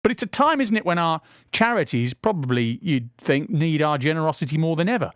But it's a time, isn't it, when our charities probably, you'd think, need our generosity more than ever.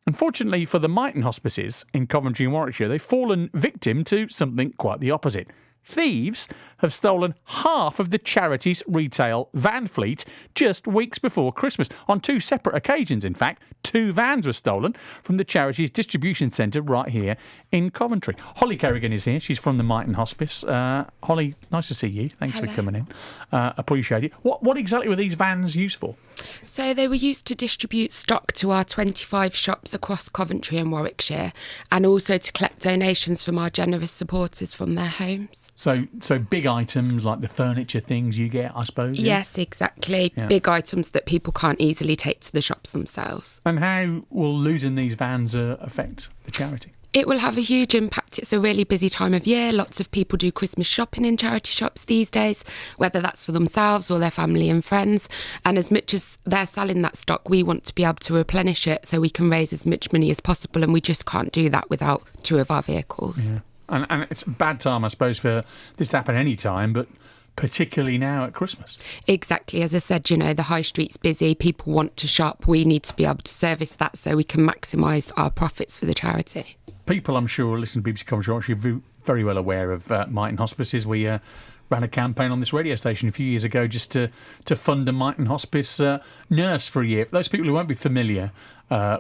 Unfortunately for the Myton Hospices in Coventry and Warwickshire, they've fallen victim to something quite the opposite. Thieves have stolen half of the charity's retail van fleet just weeks before Christmas. On 2 separate occasions, in fact, 2 vans were stolen from the charity's distribution centre right here in Coventry. Holly Kerrigan is here. She's from the Myton Hospice. Holly, nice to see you. Thanks for coming in. Appreciate it. What exactly were these vans used for? So they were used to distribute stock to our 25 shops across Coventry and Warwickshire, and also to collect donations from our generous supporters from their homes. So big items like the furniture things you get, I suppose? Yeah? Yes, exactly. Yeah. Big items that people can't easily take to the shops themselves. And how will losing these vans affect the charity? It will have a huge impact. It's a really busy time of year. Lots of people do Christmas shopping in charity shops these days, whether that's for themselves or their family and friends. And as much as they're selling that stock, we want to be able to replenish it so we can raise as much money as possible. And we just can't do that without 2 of our vehicles. Yeah. And it's a bad time, I suppose, for this to happen any time, but particularly now at Christmas. Exactly. As I said, the high street's busy. People want to shop. We need to be able to service that so we can maximise our profits for the charity. People, I'm sure, listen to BBC Coventry, are actually very well aware of Myton Hospices. We ran a campaign on this radio station a few years ago just to fund a Myton Hospice nurse for a year. For those people who won't be familiar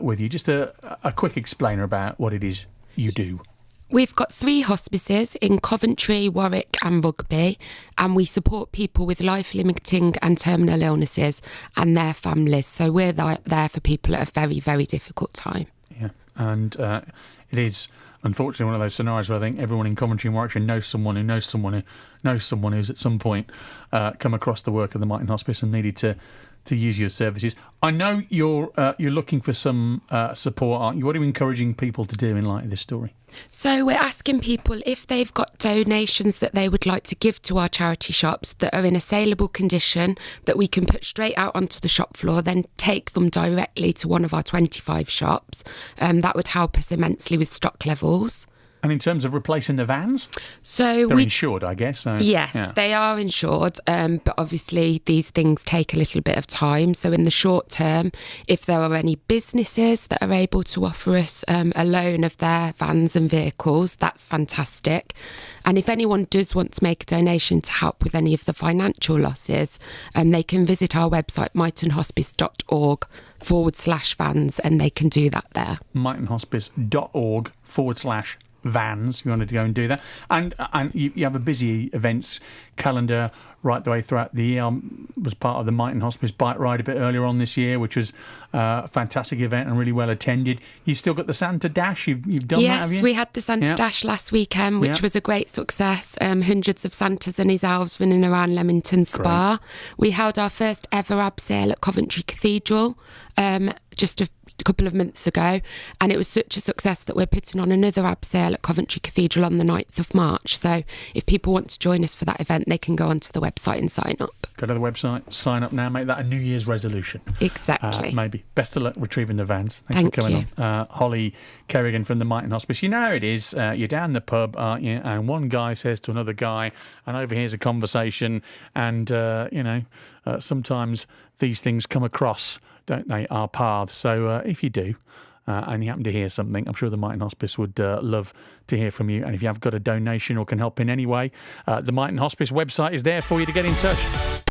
with you, just a quick explainer about what it is you do. We've got 3 hospices in Coventry, Warwick and Rugby, and we support people with life-limiting and terminal illnesses and their families. So we're there for people at a very, very difficult time. Yeah, and it is unfortunately one of those scenarios where I think everyone in Coventry and Warwickshire knows someone who knows someone who knows someone who's at some point come across the work of the Myton Hospice and needed to use your services. I know you're looking for some support, aren't you? What are you encouraging people to do in light of this story? So we're asking people if they've got donations that they would like to give to our charity shops that are in a saleable condition that we can put straight out onto the shop floor, then take them directly to one of our 25 shops. That would help us immensely with stock levels. And in terms of replacing the vans? So they're insured, I guess. So, yes, yeah. They are insured, but obviously these things take a little bit of time. So in the short term, if there are any businesses that are able to offer us a loan of their vans and vehicles, that's fantastic. And if anyone does want to make a donation to help with any of the financial losses, they can visit our website, mytonhospice.org/vans, and they can do that there. mytonhospice.org/vans, if you wanted to go and do that. And you have a busy events calendar right the way throughout the year. I was part of the Myton Hospice bike ride a bit earlier on this year, which was a fantastic event and really well attended. You still got the Santa Dash? You've done that, have you? Yes, we had the Santa Dash last weekend, which was a great success. Hundreds of Santas and his elves running around Leamington Spa. Great. We held our first ever abseil at Coventry Cathedral just a couple of months ago, and it was such a success that we're putting on another abseil at Coventry Cathedral on the 9th of March. So if people want to join us for that event, they can go onto the website and sign up. Go to the website, sign up now, make that a New Year's resolution. Exactly. Maybe. Best of luck retrieving the vans. Thanks for coming on. Holly Kerrigan from the Myton Hospice. You know how it is. You're down the pub, aren't you? And one guy says to another guy, and overhears a conversation, and, sometimes these things come across, don't they, our paths. So if you do, and you happen to hear something, I'm sure the Myton Hospice would love to hear from you. And if you have got a donation or can help in any way, the Myton Hospice website is there for you to get in touch.